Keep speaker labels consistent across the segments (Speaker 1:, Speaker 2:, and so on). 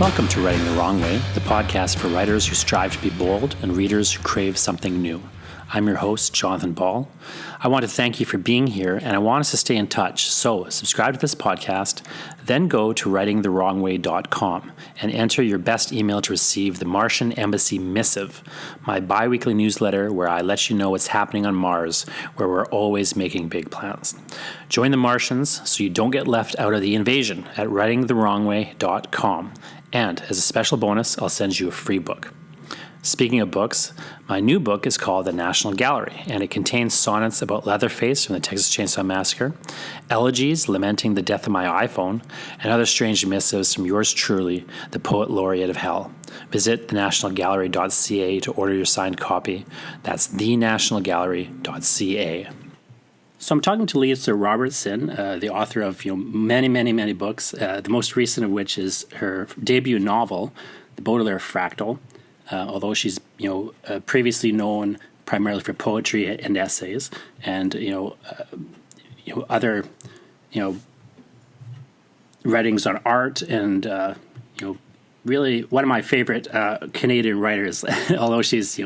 Speaker 1: Welcome to Writing the Wrong Way, the podcast for writers who strive to be bold and readers who crave something new. I'm your host, Jonathan Ball. I want to thank you for being here, and I want us to stay in touch. So subscribe to this podcast, then go to writingthewrongway.com and enter your best email to receive the Martian Embassy Missive, my bi-weekly newsletter where I let you know what's happening on Mars, where we're always making big plans. Join the Martians so you don't get left out of the invasion at writingthewrongway.com. And as a special bonus, I'll send you a free book. Speaking of books, my new book is called The National Gallery, and it contains sonnets about Leatherface from the Texas Chainsaw Massacre, elegies lamenting the death of my iPhone, and other strange missives from yours truly, the Poet Laureate of Hell. Visit thenationalgallery.ca to order your signed copy. That's thenationalgallery.ca. So I'm talking to Lisa Robertson, the author of many books, the most recent of which is her debut novel, The Baudelaire Fractal. Although she's previously known primarily for poetry and essays, and other writings on art, and really one of my favorite Canadian writers. Although she's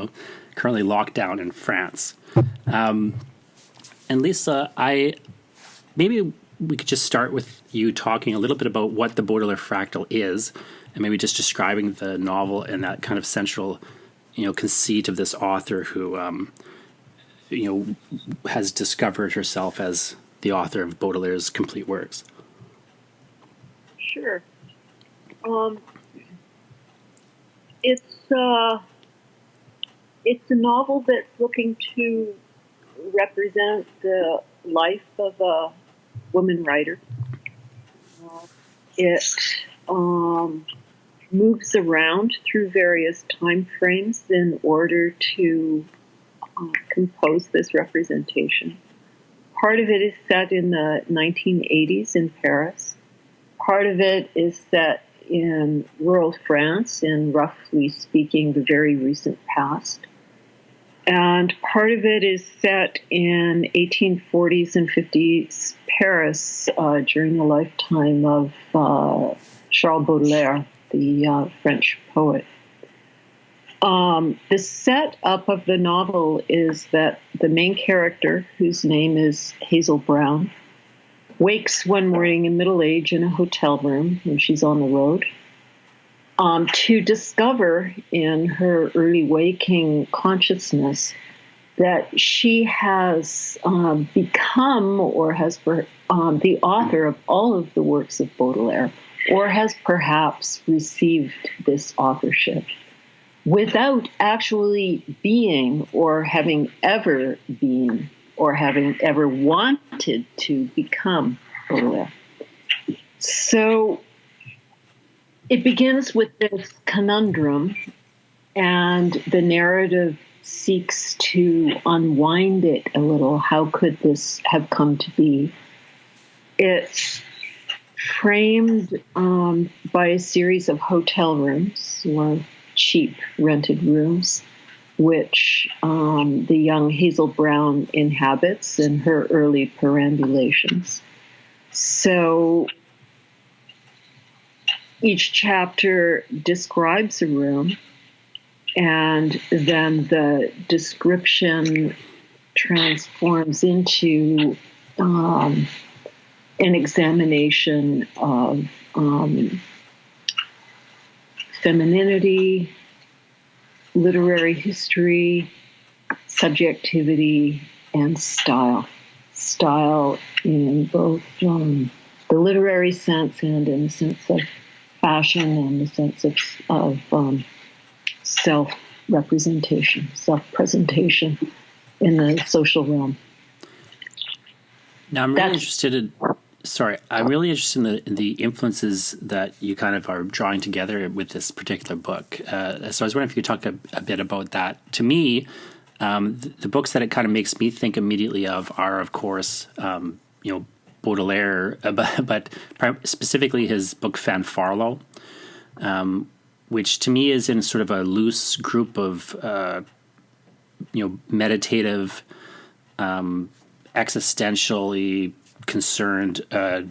Speaker 1: currently locked down in France. And Lisa, maybe we could just start with you talking a little bit about what the Baudelaire Fractal is, and maybe just describing the novel and that kind of central, conceit of this author who, has discovered herself as the author of Baudelaire's complete works.
Speaker 2: Sure. It's a novel that's looking to represent the life of a woman writer. It moves around through various time frames in order to compose this representation. Part of it is set in the 1980s in Paris. Part of it is set in rural France, in roughly speaking the very recent past. And part of it is set in 1840s and 50s Paris during the lifetime of Charles Baudelaire, the French poet. The setup of the novel is that the main character, whose name is Hazel Brown, wakes one morning in middle age in a hotel room when she's on the road, to discover in her early waking consciousness that she has become or has the author of all of the works of Baudelaire, or has perhaps received this authorship without actually being or having ever been or having ever wanted to become Baudelaire. So it begins with this conundrum, and the narrative seeks to unwind it a little. How could this have come to be? It's framed by a series of hotel rooms, or cheap rented rooms, which the young Hazel Brown inhabits in her early perambulations. So each chapter describes a room, and then the description transforms into an examination of femininity, literary history, subjectivity, and style. Style in both the literary sense and in the sense of fashion and the sense of self-representation, self-presentation in the social realm.
Speaker 1: Now, I'm really interested in the influences that you kind of are drawing together with this particular book. So I was wondering if you could talk a bit about that. To me, the books that it kind of makes me think immediately of are, of course, Baudelaire, but specifically his book Fanfarlo, which to me is in sort of a loose group of, meditative, existentially concerned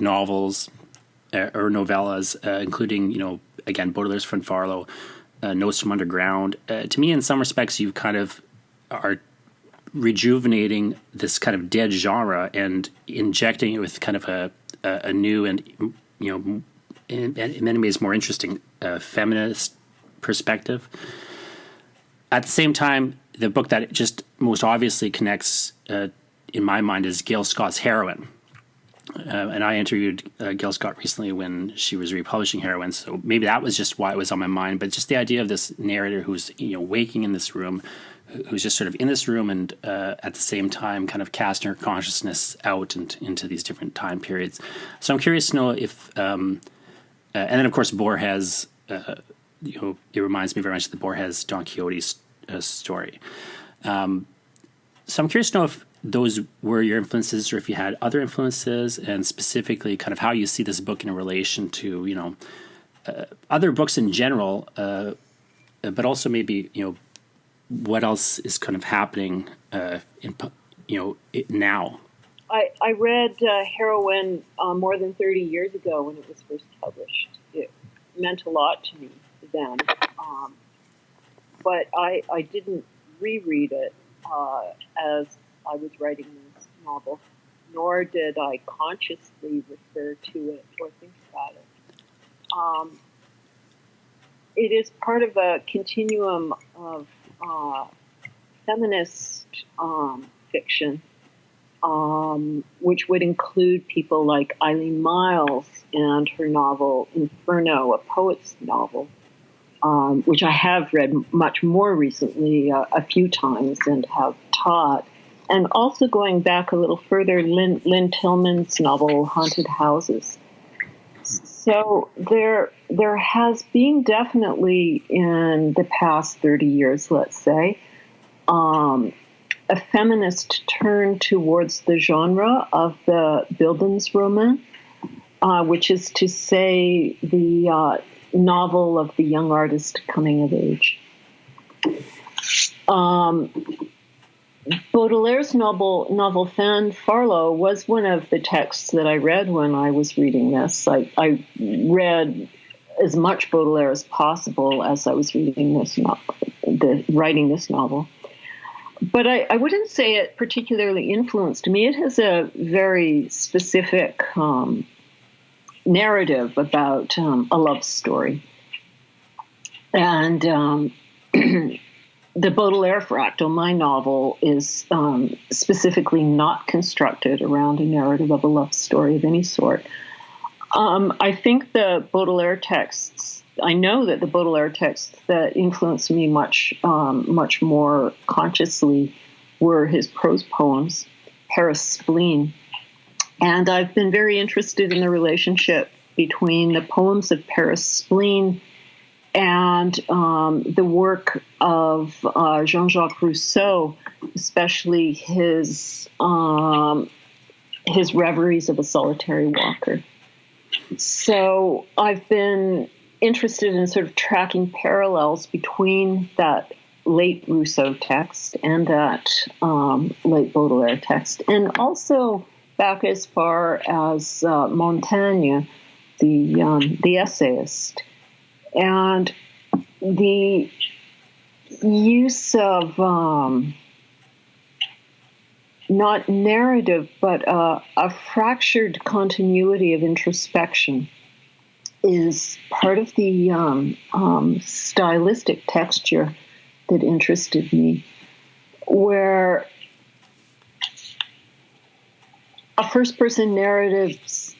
Speaker 1: novels or novellas, including, again, Baudelaire's Fanfarlo, Notes from Underground. To me, in some respects, you kind of are rejuvenating this kind of dead genre and injecting it with kind of a new and, in many ways more interesting feminist perspective. At the same time, the book that just most obviously connects, in my mind, is Gail Scott's Heroine. And I interviewed Gail Scott recently when she was republishing Heroine, so maybe that was just why it was on my mind. But just the idea of this narrator who's waking in this room, who's just sort of in this room, and at the same time kind of casting her consciousness out and into these different time periods. So I'm curious to know if, and then of course Borges, it reminds me very much of the Borges Don Quixote story. So I'm curious to know if those were your influences, or if you had other influences, and specifically kind of how you see this book in relation to, other books in general, but also maybe, what else is kind of happening, now.
Speaker 2: I read Heroine more than 30 years ago when it was first published. It meant a lot to me then. But I didn't reread it as I was writing this novel, nor did I consciously refer to it or think about it. It is part of a continuum of feminist fiction, which would include people like Eileen Myles and her novel Inferno, a poet's novel, which I have read much more recently, a few times, and have taught. And also going back a little further, Lynn Tillman's novel Haunted Houses. So there has been definitely in the past 30 years, let's say, a feminist turn towards the genre of the Bildungsroman, which is to say the novel of the young artist coming of age. Baudelaire's novel Fanfarlo was one of the texts that I read when I was reading this. I read as much Baudelaire as possible as I was reading this writing this novel. But I wouldn't say it particularly influenced me. It has a very specific narrative about a love story. And the Baudelaire fractal, my novel, is specifically not constructed around a narrative of a love story of any sort. I think the Baudelaire texts, I know that the Baudelaire texts that influenced me much more consciously were his prose poems, Paris Spleen. And I've been very interested in the relationship between the poems of Paris Spleen and the work of Jean-Jacques Rousseau, especially his Reveries of a Solitary Walker. So I've been interested in sort of tracking parallels between that late Rousseau text and that late Baudelaire text, and also back as far as Montaigne, the essayist. And the use of not narrative, but a fractured continuity of introspection is part of the stylistic texture that interested me, where a first-person narrator's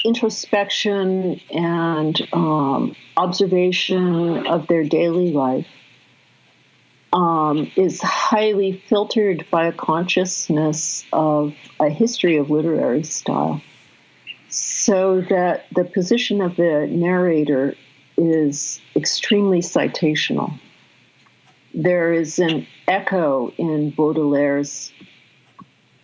Speaker 2: introspection and observation of their daily life is highly filtered by a consciousness of a history of literary style, so that the position of the narrator is extremely citational. There is an echo in Baudelaire's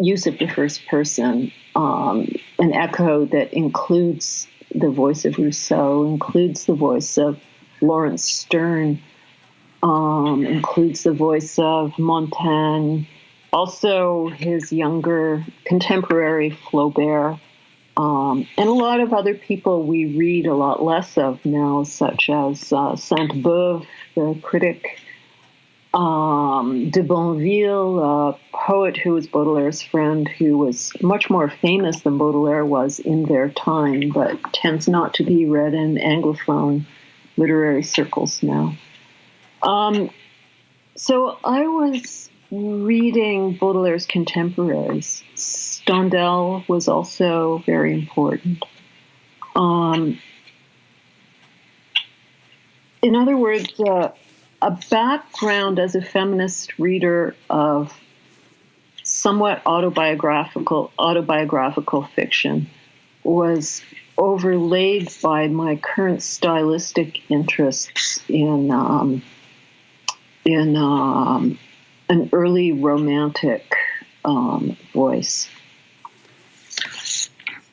Speaker 2: use of the first person, an echo that includes the voice of Rousseau, includes the voice of Lawrence Stern, includes the voice of Montaigne, Also, his younger contemporary Flaubert, and a lot of other people we read a lot less of now, such as Sainte-Beuve, the critic, de Bonville, a poet who was Baudelaire's friend, who was much more famous than Baudelaire was in their time, but tends not to be read in Anglophone literary circles now. So I was reading Baudelaire's contemporaries. Stendhal was also very important. In other words, a background as a feminist reader of somewhat autobiographical fiction was overlaid by my current stylistic interests in an early romantic voice.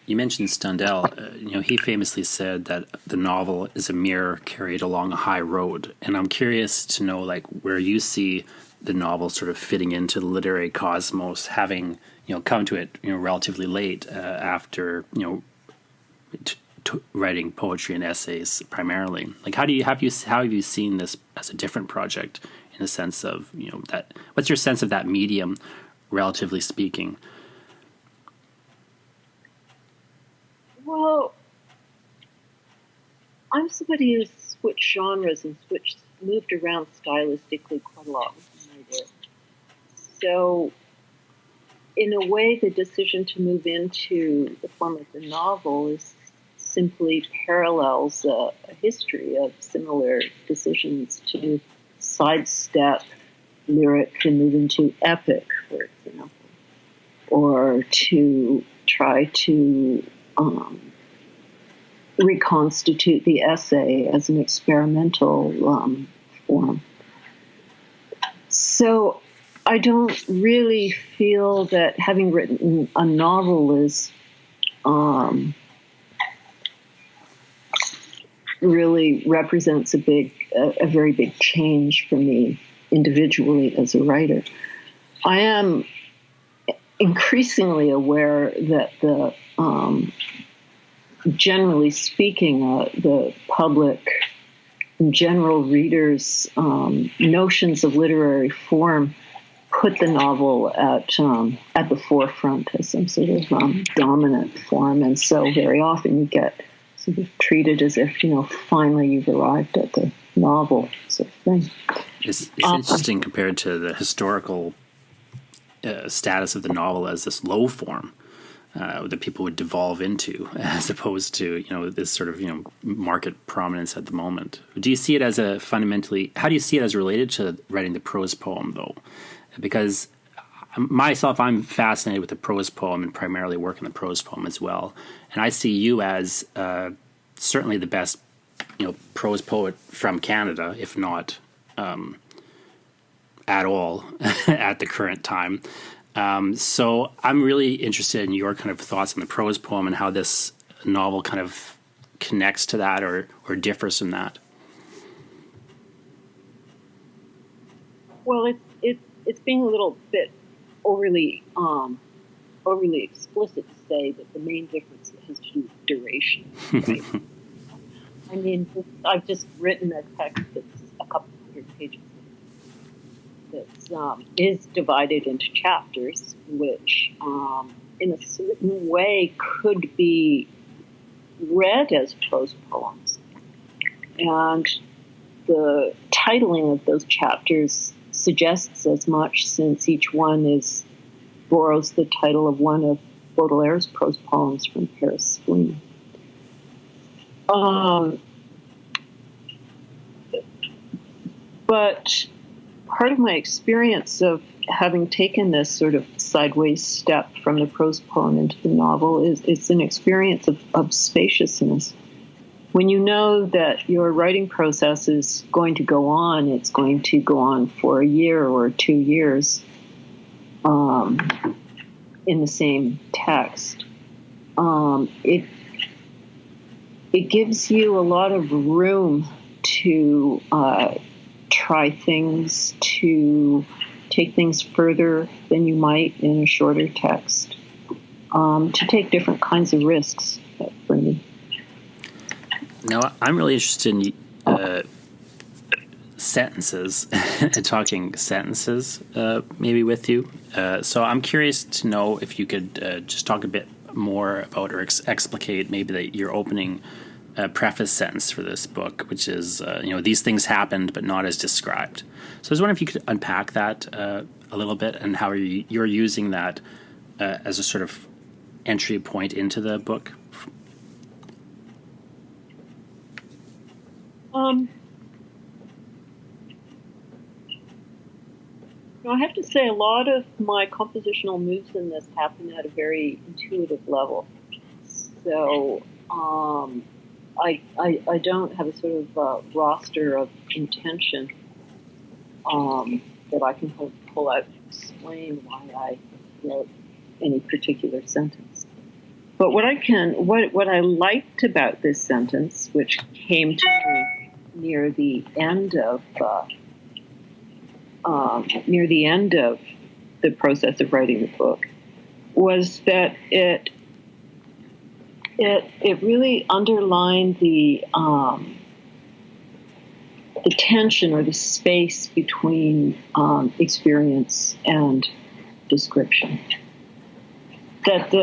Speaker 1: You mentioned Stendhal. He famously said that the novel is a mirror carried along a high road, and I'm curious to know, like, where you see the novel sort of fitting into the literary cosmos, having come to it relatively late after writing poetry and essays primarily. Like, how have you seen this as a different project in the sense of that? What's your sense of that medium, relatively speaking?
Speaker 2: Well, I'm somebody who's switched genres and moved around stylistically quite a lot with my work. So, in a way, the decision to move into the form of the novel is simply parallels a history of similar decisions to sidestep lyric and move into epic, for example, or to try to reconstitute the essay as an experimental form. So I don't really feel that having written a novel is really represents a very big change for me individually as a writer. I am increasingly aware that generally speaking, the public, general readers' notions of literary form put the novel at the forefront as some sort of dominant form, and so very often you get sort of treated as if finally you've arrived at the novel sort of thing.
Speaker 1: It's interesting compared to the historical status of the novel as this low form that people would devolve into, as opposed to this sort of market prominence at the moment. Do you see it as how do you see it as related to writing the prose poem, though? Because myself, I'm fascinated with the prose poem and primarily work in the prose poem as well, and I see you as certainly the best prose poet from Canada, if not at all at the current time. So I'm really interested in your kind of thoughts on the prose poem and how this novel kind of connects to that or differs from that.
Speaker 2: Well, it's being a little bit overly explicit to say that the main difference has to do with duration. Right? I mean, I've just written a text that's a couple hundred pages that is divided into chapters, which in a certain way could be read as prose poems. And the titling of those chapters suggests as much, since each one borrows the title of one of Baudelaire's prose poems from Paris Spleen. But part of my experience of having taken this sort of sideways step from the prose poem into the novel is an experience of spaciousness. When you know that your writing process is going to go on, it's going to go on for a year or 2 years in the same text, it gives you a lot of room to try things, to take things further than you might in a shorter text, to take different kinds of risks for me.
Speaker 1: Now, I'm really interested in sentences and talking sentences maybe with you. So I'm curious to know if you could just talk a bit more about or explicate maybe your opening preface sentence for this book, which is, these things happened, but not as described. So I was wondering if you could unpack that a little bit and how you're using that as a sort of entry point into the book.
Speaker 2: I have to say a lot of my compositional moves in this happen at a very intuitive level. So I don't have a sort of roster of intention that I can pull out to explain why I wrote any particular sentence. But what I liked about this sentence, which came to me near the end of the process of writing the book, was that it really underlined the tension or the space between experience and description. That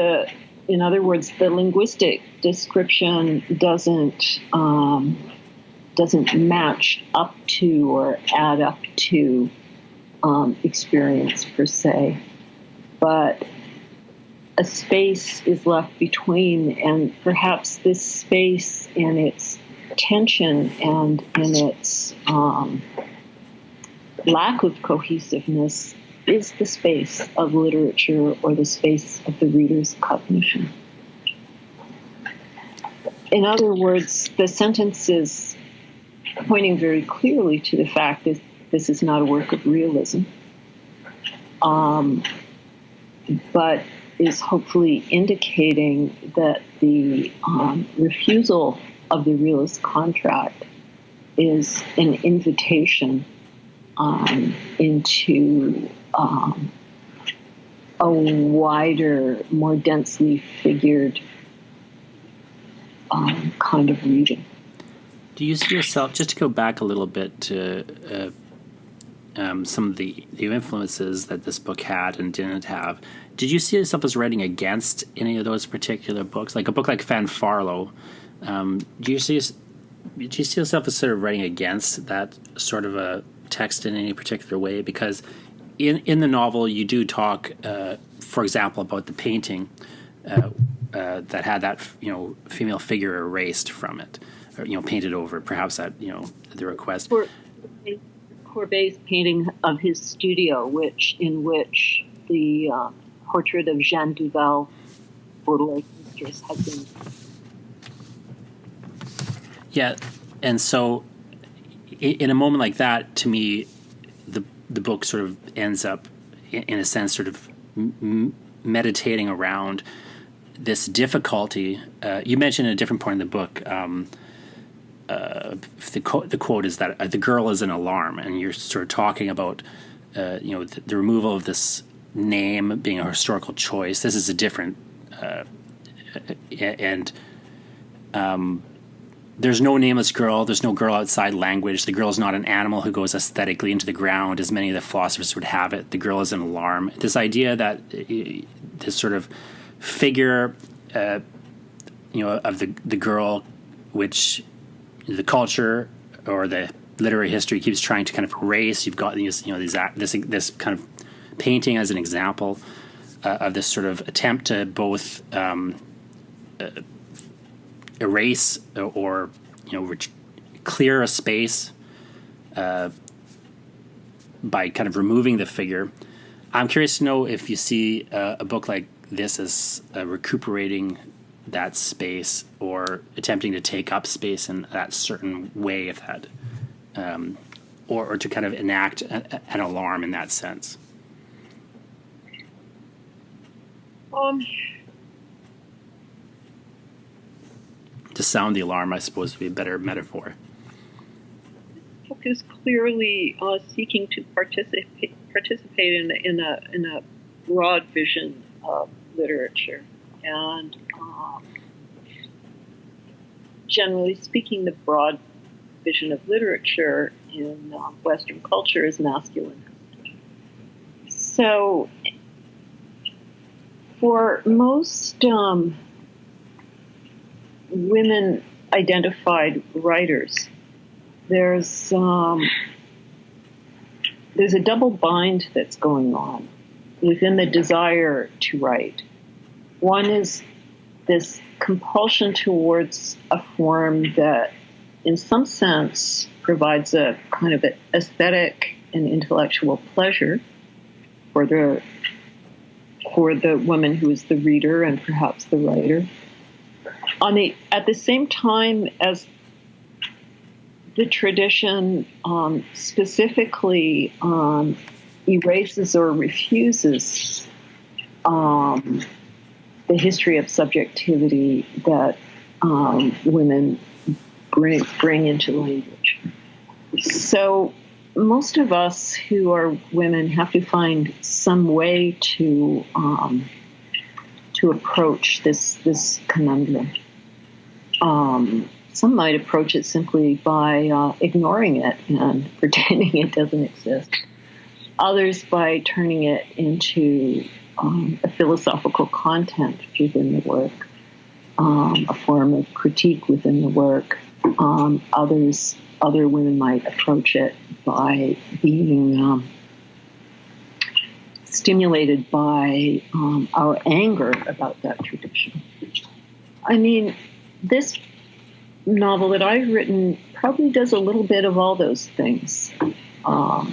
Speaker 2: in other words, the linguistic description doesn't match up to or add up to experience per se, but a space is left between, and perhaps this space in its tension and in its lack of cohesiveness is the space of literature or the space of the reader's cognition. In other words, the sentence is pointing very clearly to the fact that this is not a work of realism, but is hopefully indicating that the refusal of the realist contract is an invitation into a wider, more densely figured kind of reading.
Speaker 1: Do you see yourself, just to go back a little bit to some of the influences that this book had and didn't have, did you see yourself as writing against any of those particular books? Like a book like Fanfarlo, do you see yourself as sort of writing against that sort of a text in any particular way? Because in the novel you do talk, for example, about the painting that had that female figure erased from it, or painted over, perhaps at the request.
Speaker 2: Courbet's painting of his studio, in which the portrait of Jeanne Duval, Baudelaire's mistress, had been.
Speaker 1: Yeah, and so in a moment like that, to me, the book sort of ends up, in a sense, sort of meditating around this difficulty. You mentioned at a different point in the book, the quote is that the girl is an alarm, and you're sort of talking about the removal of this name being a historical choice. This is a different there's no nameless girl. There's no girl outside language. The girl is not an animal who goes aesthetically into the ground, as many of the philosophers would have it. The girl is an alarm. This idea that this sort of figure, of the girl, which the culture or the literary history keeps trying to kind of erase. You've got this kind of painting as an example of this sort of attempt to both erase or clear a space by kind of removing the figure. I'm curious to know if you see a book like this as recuperating that space or attempting to take up space in that certain way, if that, or to kind of enact an alarm in that sense. To sound the alarm, I suppose, would be a better metaphor.
Speaker 2: This book is clearly seeking to participate in a broad vision of literature, and generally speaking, the broad vision of literature in Western culture is masculine. So, for most women-identified writers, there's a double bind that's going on within the desire to write. One is this compulsion towards a form that, in some sense, provides a kind of aesthetic and intellectual pleasure for the woman who is the reader and perhaps the writer. At the same time as the tradition specifically erases or refuses the history of subjectivity that women bring into language. So most of us who are women have to find some way to approach this conundrum. Some might approach it simply by ignoring it and pretending it doesn't exist. Others by turning it into a philosophical content within the work, a form of critique within the work. Other women might approach it by being stimulated by our anger about that tradition. I mean, this novel that I've written probably does a little bit of all those things. I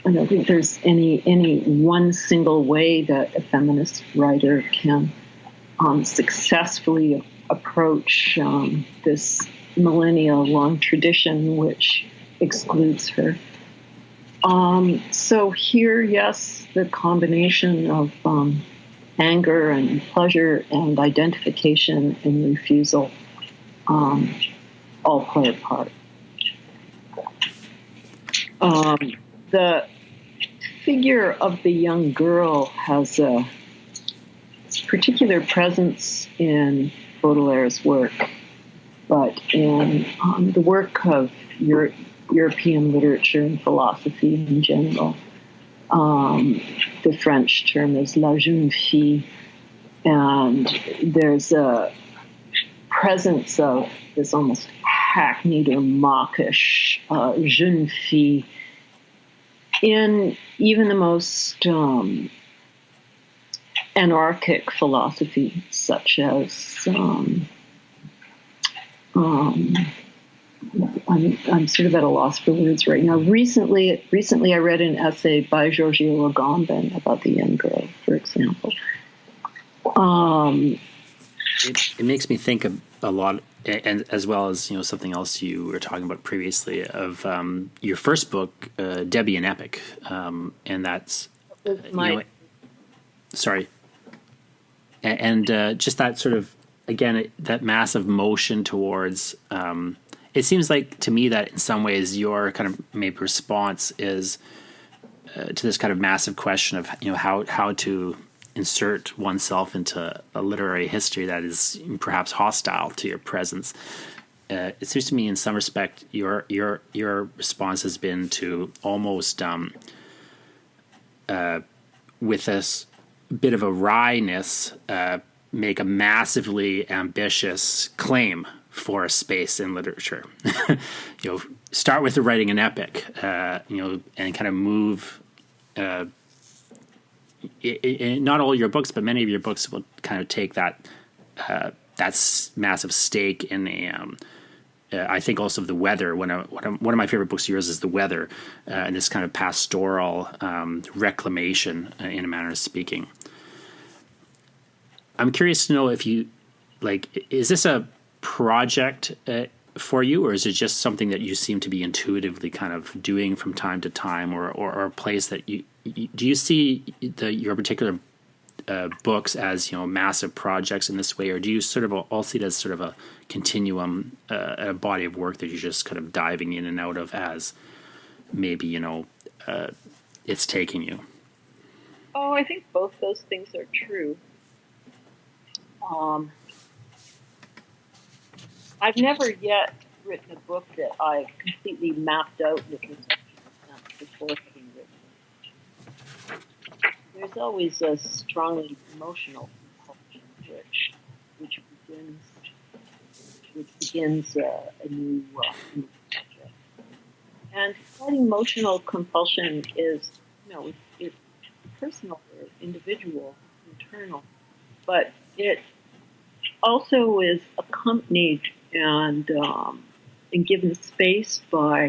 Speaker 2: don't think there's any one single way that a feminist writer can successfully approach this millennia-long tradition which excludes her. So here, yes, the combination of anger and pleasure and identification and refusal all play a part. The figure of the young girl has a particular presence in Baudelaire's work, but in the work of European literature and philosophy in general. The French term is la jeune fille, and there's a presence of this almost hackneyed or mawkish jeune fille in even the most anarchic philosophy, such as I'm sort of at a loss for words right now. Recently, I read an essay by Giorgio Agamben about the young girl, for example.
Speaker 1: It makes me think a lot, and as well as something else you were talking about previously of your first book, Debbie an Epic, and that's sorry, and just that sort of again that massive motion towards. It seems like to me that in some ways your kind of maybe response is to this kind of massive question of how to insert oneself into a literary history that is perhaps hostile to your presence. It seems to me, in some respect, your response has been to almost with this bit of a wryness make a massively ambitious claim for a space in literature. Start with writing an epic, and kind of move. Not all your books, but many of your books will kind of take that massive stake in a. I think also of The Weather. One of my favorite books of yours is The Weather, and this kind of pastoral reclamation, in a manner of speaking. I'm curious to know if you is this a project for you, or is it just something that you seem to be intuitively kind of doing from time to time, or a place that do you see your particular books as massive projects in this way, or do you sort of all see it as sort of a continuum, a body of work that you're just kind of diving in and out of as maybe it's taking you?
Speaker 2: Oh, I think both those things are true. I've never yet written a book that I completely mapped out with reception before having written it. There's always a strongly emotional compulsion which begins a new project. And that emotional compulsion is, it's personal or individual, internal, but it also is accompanied and given space by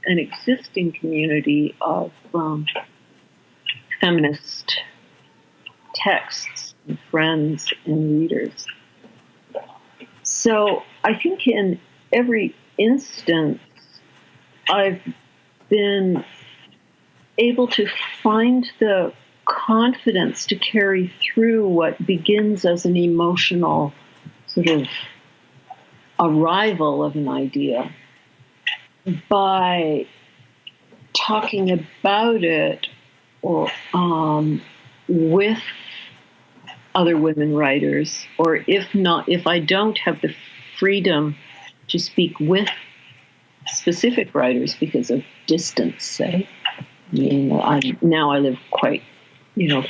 Speaker 2: an existing community of feminist texts and friends and readers. So I think in every instance, I've been able to find the confidence to carry through what begins as an emotional sort of arrival of an idea by talking about it or with other women writers, or if I don't have the freedom to speak with specific writers because of distance, say. I mean, I live quite,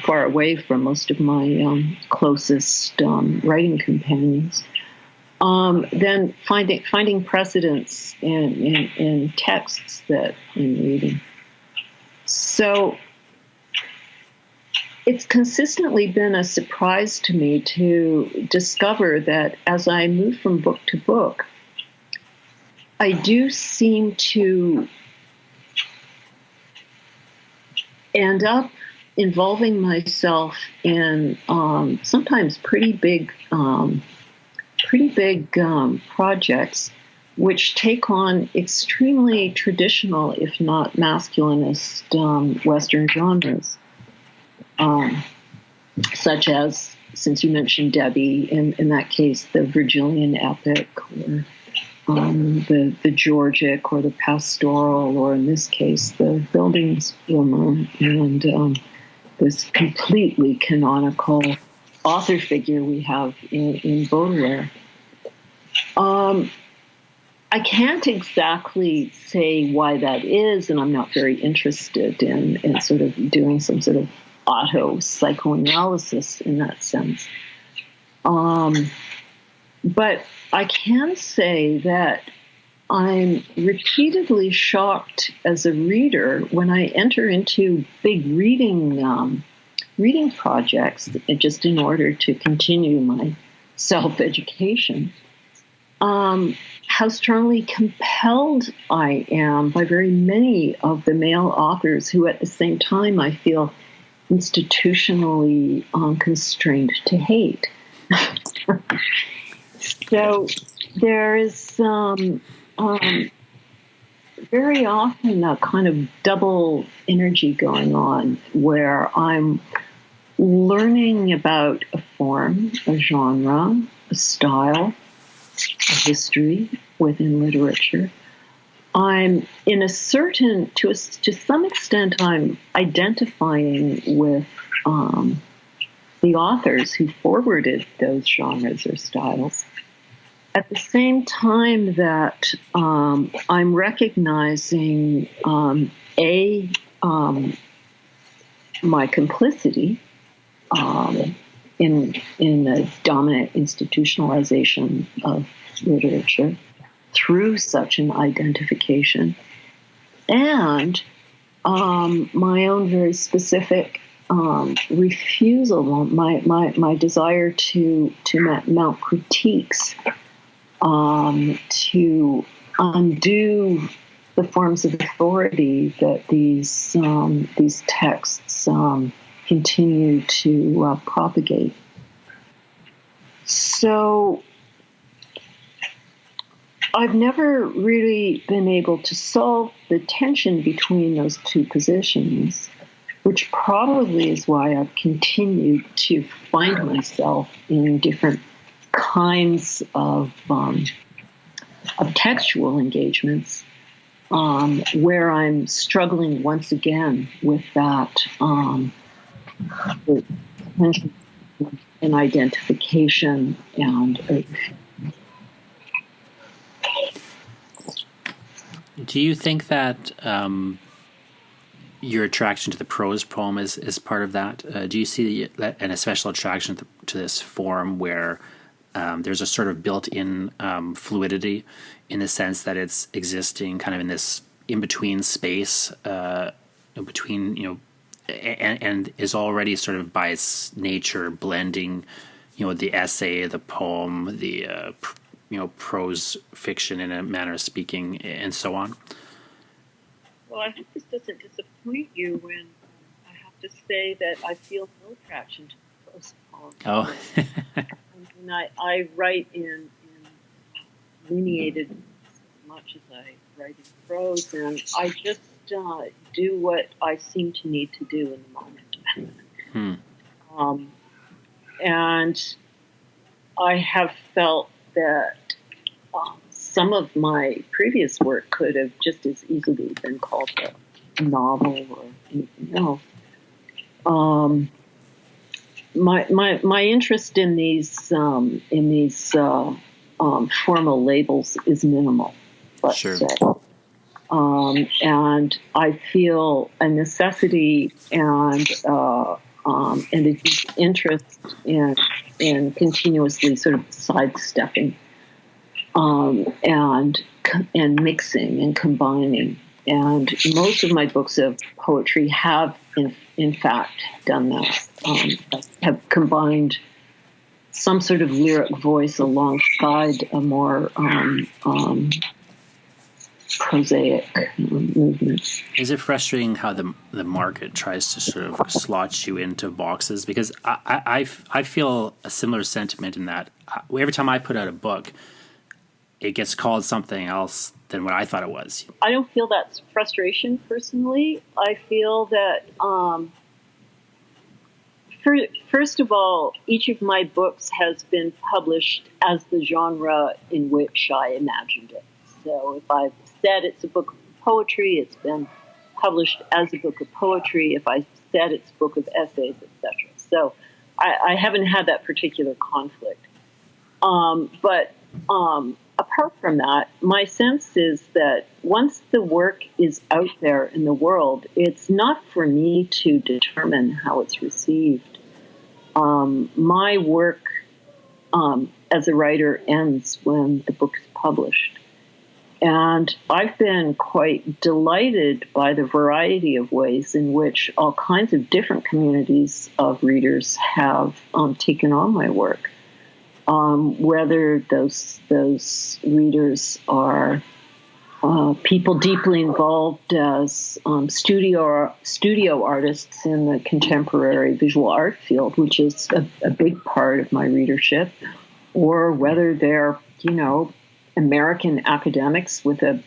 Speaker 2: far away from most of my closest writing companions. Then finding precedents in texts that I'm reading. So it's consistently been a surprise to me to discover that as I move from book to book, I do seem to end up involving myself in sometimes pretty big projects, which take on extremely traditional, if not masculinist, Western genres, such as, since you mentioned Debbie, in that case, the Virgilian epic, or the Georgic, or the pastoral, or in this case, the Bildungsroman, and this completely canonical author figure we have in Baudelaire. I can't exactly say why that is, and I'm not very interested in sort of doing some sort of auto psychoanalysis in that sense. But I can say that I'm repeatedly shocked as a reader when I enter into big reading projects, just in order to continue my self-education, how strongly compelled I am by very many of the male authors who at the same time I feel institutionally constrained to hate. So there is very often a kind of double energy going on where I'm learning about a form, a genre, a style, a history within literature. I'm to some extent, I'm identifying with the authors who forwarded those genres or styles. At the same time that I'm recognizing my complicity in the dominant institutionalization of literature through such an identification, and my own very specific refusal, my desire to mount critiques, to undo the forms of authority that these texts continue to propagate. So I've never really been able to solve the tension between those two positions, which probably is why I've continued to find myself in different kinds of textual engagements. where I'm struggling once again with that the tension and identification and.
Speaker 1: Do you think that your attraction to the prose poem is part of that? Do you see an especial attraction to this form where there's a sort of built-in fluidity in the sense that it's existing kind of in this in-between space, in between, and is already sort of by its nature blending, the essay, the poem, the prose fiction in a manner of speaking, and so on?
Speaker 2: Well, I hope this doesn't disappoint you when I have to say that I feel no attraction to the prose poem.
Speaker 1: Oh.
Speaker 2: And I write in lineated as much as I write in prose, and I just do what I seem to need to do in the moment. And I have felt that some of my previous work could have just as easily been called a novel or anything else. My interest in these formal labels is minimal, let's say. And I feel a necessity and a deep interest in continuously sort of sidestepping and mixing and combining. And most of my books of poetry have, in fact, done that. Have combined some sort of lyric voice alongside a more prosaic movement.
Speaker 1: Is it frustrating how the market tries to sort of slot you into boxes? Because I feel a similar sentiment in that every time I put out a book, it gets called something else than what I thought it was.
Speaker 2: I don't feel that's frustration personally. I feel that, first of all, each of my books has been published as the genre in which I imagined it. So if I've said it's a book of poetry, it's been published as a book of poetry. If I said it's a book of essays, etc. So I haven't had that particular conflict. But apart from that, my sense is that once the work is out there in the world, it's not for me to determine how it's received. My work as a writer ends when the book is published. And I've been quite delighted by the variety of ways in which all kinds of different communities of readers have taken on my work. Whether those readers are people deeply involved as studio artists in the contemporary visual art field, which is a big part of my readership, or whether they're, American academics with a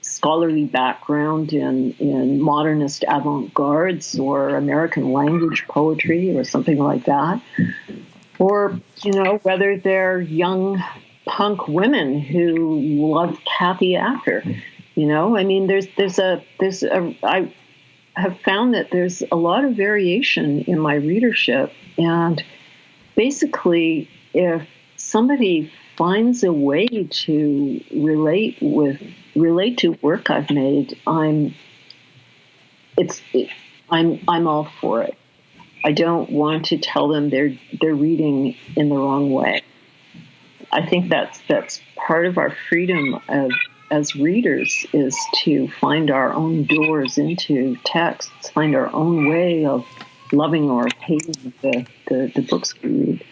Speaker 2: scholarly background in modernist avant-gardes or American language poetry or something like that. Or, whether they're young punk women who love Kathy Acker. I have found that there's a lot of variation in my readership. And basically, if somebody finds a way to relate to work I've made, I'm all for it. I don't want to tell them they're reading in the wrong way. I think that's part of our freedom as readers, is to find our own doors into texts, find our own way of loving or hating the books we read.